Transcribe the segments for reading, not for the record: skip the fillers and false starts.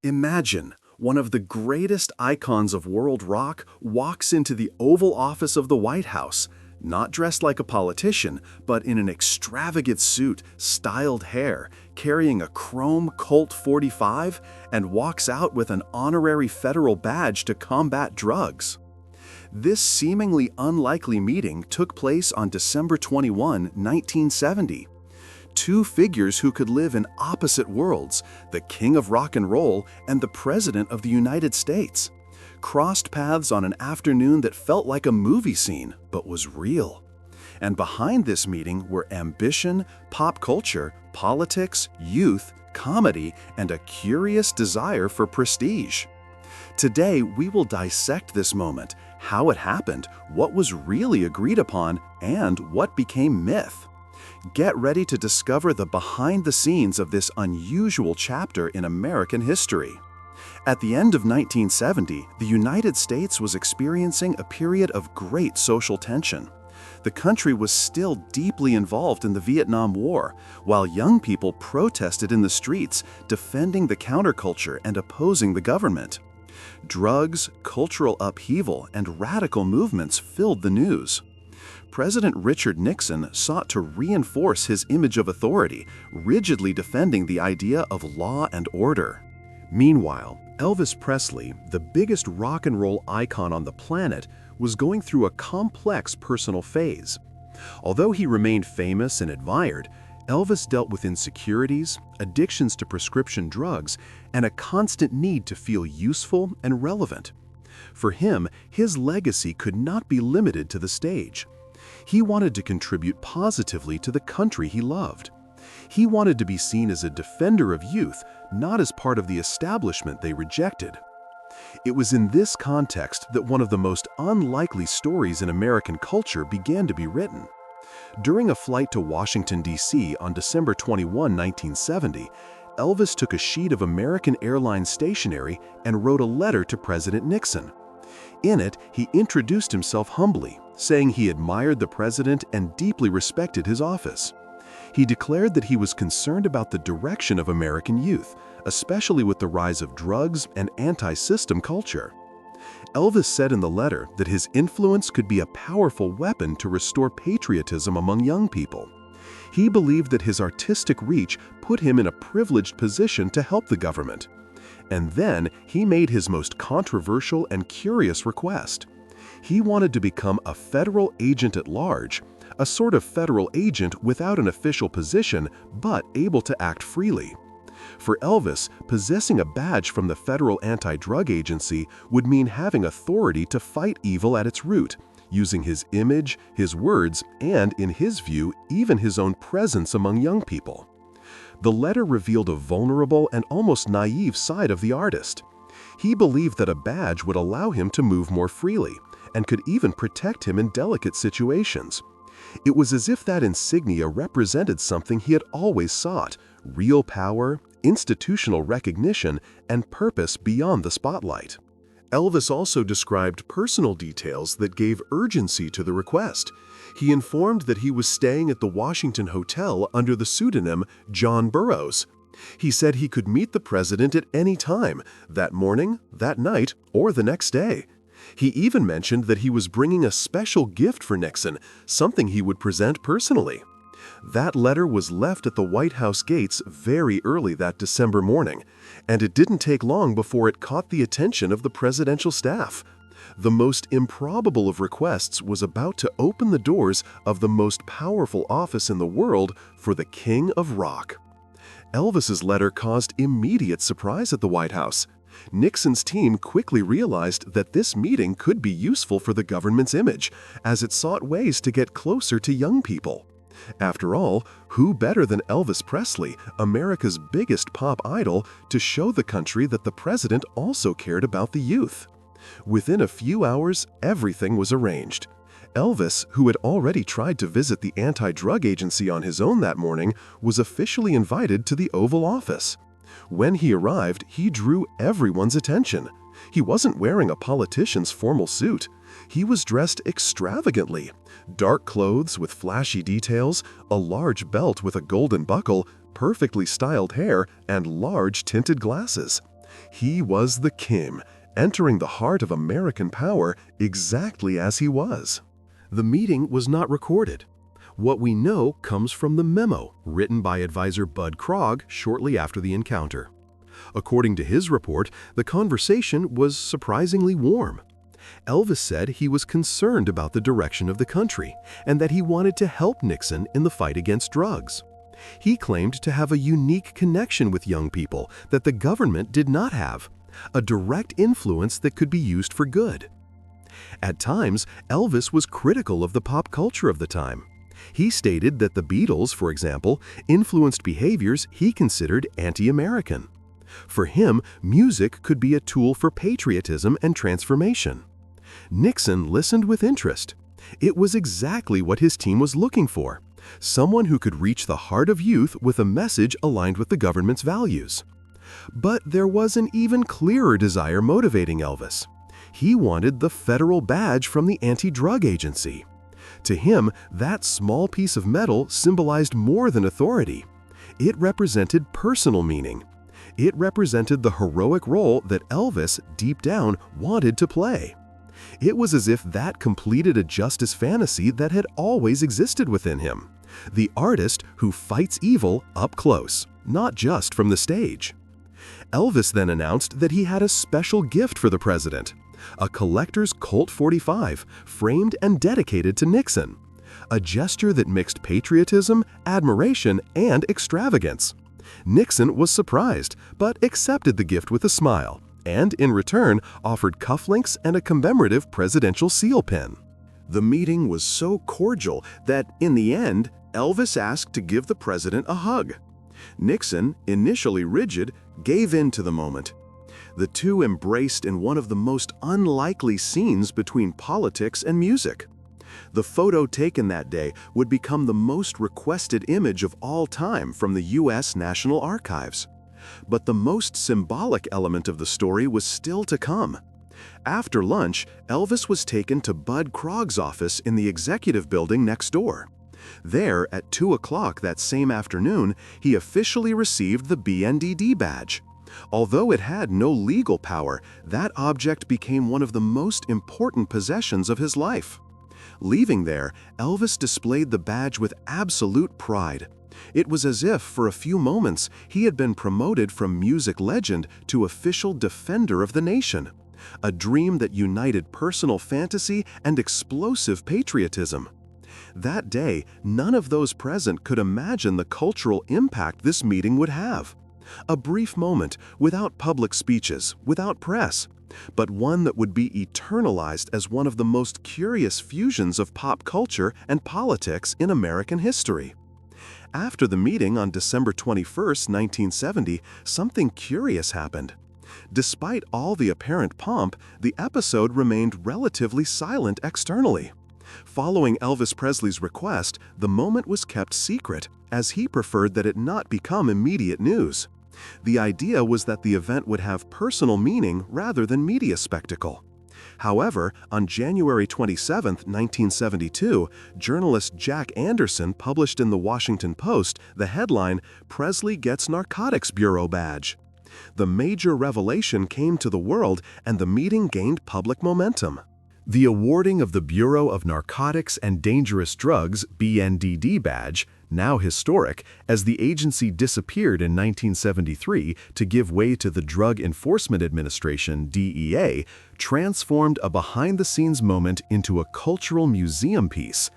Imagine one of the greatest icons of world rock walks into the Oval Office of the White House, not dressed like a politician, but in an extravagant suit, styled hair, carrying a chrome Colt 45, and walks out with an honorary federal badge to combat drugs. This seemingly unlikely meeting took place on December 21, 1970. Two figures who could live in opposite worlds, the king of rock and roll and the president of the United States, crossed paths on an afternoon that felt like a movie scene, but was real. And behind this meeting were ambition, pop culture, politics, youth, comedy, and a curious desire for prestige. Today, we will dissect this moment, how it happened, what was really agreed upon, and what became myth. Get ready to discover the behind the scenes of this unusual chapter in American history. At the end of 1970, the United States was experiencing a period of great social tension. The country was still deeply involved in the Vietnam War, while young people protested in the streets, defending the counterculture and opposing the government. Drugs, cultural upheaval, and radical movements filled the news. President Richard Nixon sought to reinforce his image of authority, rigidly defending the idea of law and order. Meanwhile, Elvis Presley, the biggest rock and roll icon on the planet, was going through a complex personal phase. Although he remained famous and admired, Elvis dealt with insecurities, addictions to prescription drugs, and a constant need to feel useful and relevant. For him, his legacy could not be limited to the stage. He wanted to contribute positively to the country he loved. He wanted to be seen as a defender of youth, not as part of the establishment they rejected. It was in this context that one of the most unlikely stories in American culture began to be written. During a flight to Washington, D.C. on December 21, 1970, Elvis took a sheet of American Airline stationery and wrote a letter to President Nixon. In it, he introduced himself humbly, saying he admired the president and deeply respected his office. He declared that he was concerned about the direction of American youth, especially with the rise of drugs and anti-system culture. Elvis said in the letter that his influence could be a powerful weapon to restore patriotism among young people. He believed that his artistic reach put him in a privileged position to help the government. And then he made his most controversial and curious request. He wanted to become a federal agent at large, a sort of federal agent without an official position but able to act freely. For Elvis, possessing a badge from the Federal Anti-Drug Agency would mean having authority to fight evil at its root, using his image, his words, and, in his view, even his own presence among young people. The letter revealed a vulnerable and almost naive side of the artist. He believed that a badge would allow him to move more freely, and could even protect him in delicate situations. It was as if that insignia represented something he had always sought: real power, institutional recognition, and purpose beyond the spotlight. Elvis also described personal details that gave urgency to the request. He informed that he was staying at the Washington Hotel under the pseudonym John Burroughs. He said he could meet the president at any time, that morning, that night, or the next day. He even mentioned that he was bringing a special gift for Nixon, something he would present personally. That letter was left at the White House gates very early that December morning, and it didn't take long before it caught the attention of the presidential staff. The most improbable of requests was about to open the doors of the most powerful office in the world for the King of Rock. Elvis's letter caused immediate surprise at the White House. Nixon's team quickly realized that this meeting could be useful for the government's image, as it sought ways to get closer to young people. After all, who better than Elvis Presley, America's biggest pop idol, to show the country that the president also cared about the youth? Within a few hours, everything was arranged. Elvis, who had already tried to visit the anti-drug agency on his own that morning, was officially invited to the Oval Office. When he arrived, he drew everyone's attention. He wasn't wearing a politician's formal suit. He was dressed extravagantly. Dark clothes with flashy details, a large belt with a golden buckle, perfectly styled hair, and large tinted glasses. He was the king, entering the heart of American power exactly as he was. The meeting was not recorded. What we know comes from the memo written by advisor Bud Krogh shortly after the encounter. According to his report, the conversation was surprisingly warm. Elvis said he was concerned about the direction of the country and that he wanted to help Nixon in the fight against drugs. He claimed to have a unique connection with young people that the government did not have, a direct influence that could be used for good. At times, Elvis was critical of the pop culture of the time. He stated that the Beatles, for example, influenced behaviors he considered anti-American. For him, music could be a tool for patriotism and transformation. Nixon listened with interest. It was exactly what his team was looking for, someone who could reach the heart of youth with a message aligned with the government's values. But there was an even clearer desire motivating Elvis. He wanted the federal badge from the anti-drug agency. To him, that small piece of metal symbolized more than authority. It represented personal meaning. It represented the heroic role that Elvis, deep down, wanted to play. It was as if that completed a justice fantasy that had always existed within him. The artist who fights evil up close, not just from the stage. Elvis then announced that he had a special gift for the president, a collector's Colt 45 framed and dedicated to Nixon, a gesture that mixed patriotism, admiration, and extravagance. Nixon was surprised, but accepted the gift with a smile, and in return offered cufflinks and a commemorative presidential seal pin. The meeting was so cordial that, in the end, Elvis asked to give the president a hug. Nixon, initially rigid, gave in to the moment. The two embraced in one of the most unlikely scenes between politics and music. The photo taken that day would become the most requested image of all time from the U.S. National Archives. But the most symbolic element of the story was still to come. After lunch, Elvis was taken to Bud Krogh's office in the executive building next door. There, at 2 o'clock that same afternoon, he officially received the BNDD badge. Although it had no legal power, that object became one of the most important possessions of his life. Leaving there, Elvis displayed the badge with absolute pride. It was as if, for a few moments, he had been promoted from music legend to official defender of the nation. A dream that united personal fantasy and explosive patriotism. That day, none of those present could imagine the cultural impact this meeting would have. A brief moment, without public speeches, without press, but one that would be eternalized as one of the most curious fusions of pop culture and politics in American history. After the meeting on December 21, 1970, something curious happened. Despite all the apparent pomp, the episode remained relatively silent externally. Following Elvis Presley's request, the moment was kept secret, as he preferred that it not become immediate news. The idea was that the event would have personal meaning rather than media spectacle. However, on January 27, 1972, journalist Jack Anderson published in the Washington Post the headline, "Presley Gets Narcotics Bureau Badge." The major revelation came to the world, and the meeting gained public momentum. The awarding of the Bureau of Narcotics and Dangerous Drugs (BNDD) badge, now historic, as the agency disappeared in 1973 to give way to the Drug Enforcement Administration (DEA), transformed a behind-the-scenes moment into a cultural museum piece.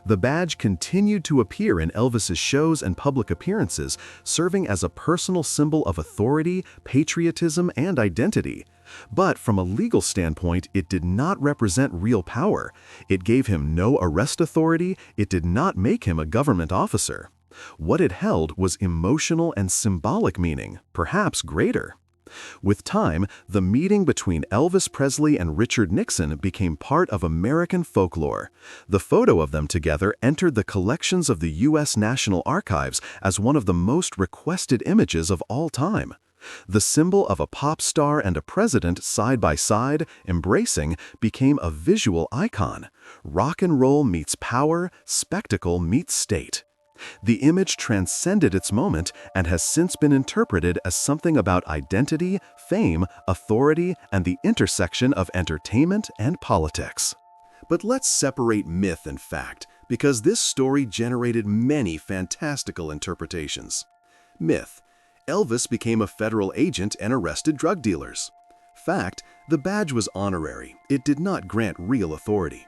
The badge continued to appear in Elvis's shows and public appearances, serving as a personal symbol of authority, patriotism, and identity. But from a legal standpoint, it did not represent real power. It gave him no arrest authority. It did not make him a government officer. What it held was emotional and symbolic meaning, perhaps greater. With time, the meeting between Elvis Presley and Richard Nixon became part of American folklore. The photo of them together entered the collections of the U.S. National Archives as one of the most requested images of all time. The symbol of a pop star and a president side by side, embracing, became a visual icon. Rock and roll meets power, spectacle meets state. The image transcended its moment and has since been interpreted as something about identity, fame, authority, and the intersection of entertainment and politics. But let's separate myth and fact, because this story generated many fantastical interpretations. Myth: Elvis became a federal agent and arrested drug dealers. Fact: the badge was honorary. It did not grant real authority.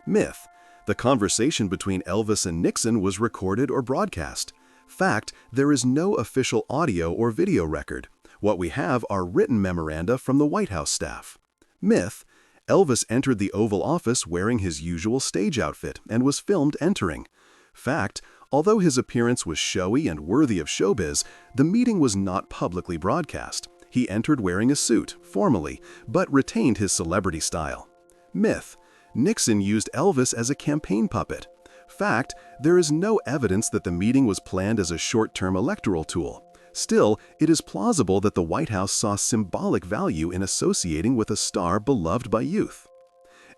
Myth: the conversation between Elvis and Nixon was recorded or broadcast. Fact: there is no official audio or video record. What we have are written memoranda from the White House staff. Myth: Elvis entered the Oval Office wearing his usual stage outfit and was filmed entering. Fact: although his appearance was showy and worthy of showbiz, the meeting was not publicly broadcast. He entered wearing a suit, formally, but retained his celebrity style. Myth: Nixon used Elvis as a campaign puppet. Fact: there is no evidence that the meeting was planned as a short-term electoral tool. Still, it is plausible that the White House saw symbolic value in associating with a star beloved by youth.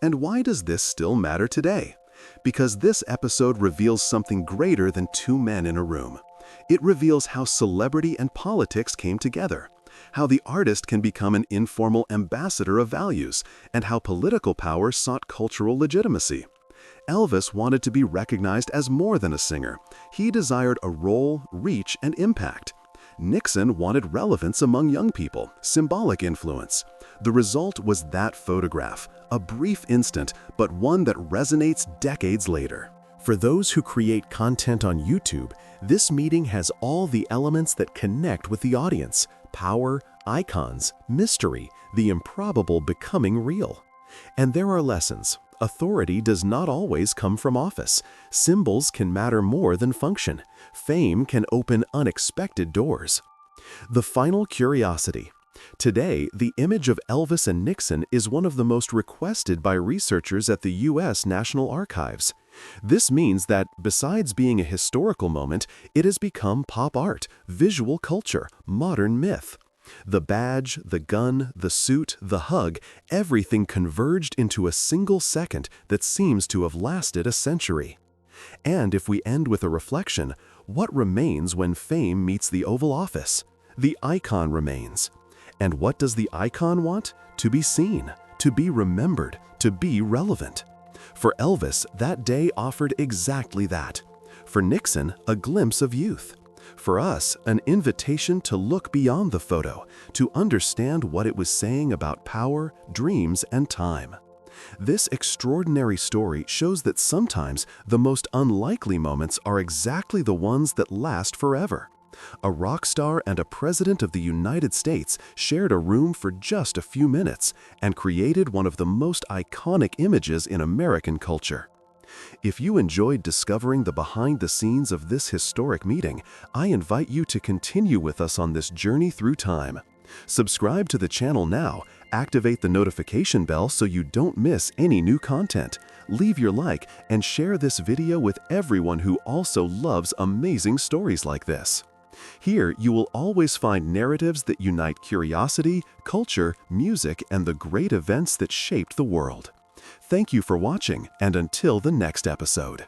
And why does this still matter today? Because this episode reveals something greater than two men in a room. It reveals how celebrity and politics came together, how the artist can become an informal ambassador of values, and how political power sought cultural legitimacy. Elvis wanted to be recognized as more than a singer. He desired a role, reach, and impact. Nixon wanted relevance among young people, symbolic influence. The result was that photograph, a brief instant, but one that resonates decades later. For those who create content on YouTube, this meeting has all the elements that connect with the audience: power, icons, mystery, the improbable becoming real. And there are lessons. Authority does not always come from office. Symbols can matter more than function. Fame can open unexpected doors. The final curiosity. Today, the image of Elvis and Nixon is one of the most requested by researchers at the U.S. National Archives. This means that, besides being a historical moment, it has become pop art, visual culture, modern myth. The badge, the gun, the suit, the hug, everything converged into a single second that seems to have lasted a century. And if we end with a reflection, what remains when fame meets the Oval Office? The icon remains. And what does the icon want? To be seen, to be remembered, to be relevant. For Elvis, that day offered exactly that. For Nixon, a glimpse of youth. For us, an invitation to look beyond the photo, to understand what it was saying about power, dreams, and time. This extraordinary story shows that sometimes the most unlikely moments are exactly the ones that last forever. A rock star and a president of the United States shared a room for just a few minutes and created one of the most iconic images in American culture. If you enjoyed discovering the behind the scenes of this historic meeting, I invite you to continue with us on this journey through time. Subscribe to the channel now, activate the notification bell so you don't miss any new content, leave your like, and share this video with everyone who also loves amazing stories like this. Here, you will always find narratives that unite curiosity, culture, music, and the great events that shaped the world. Thank you for watching, and until the next episode.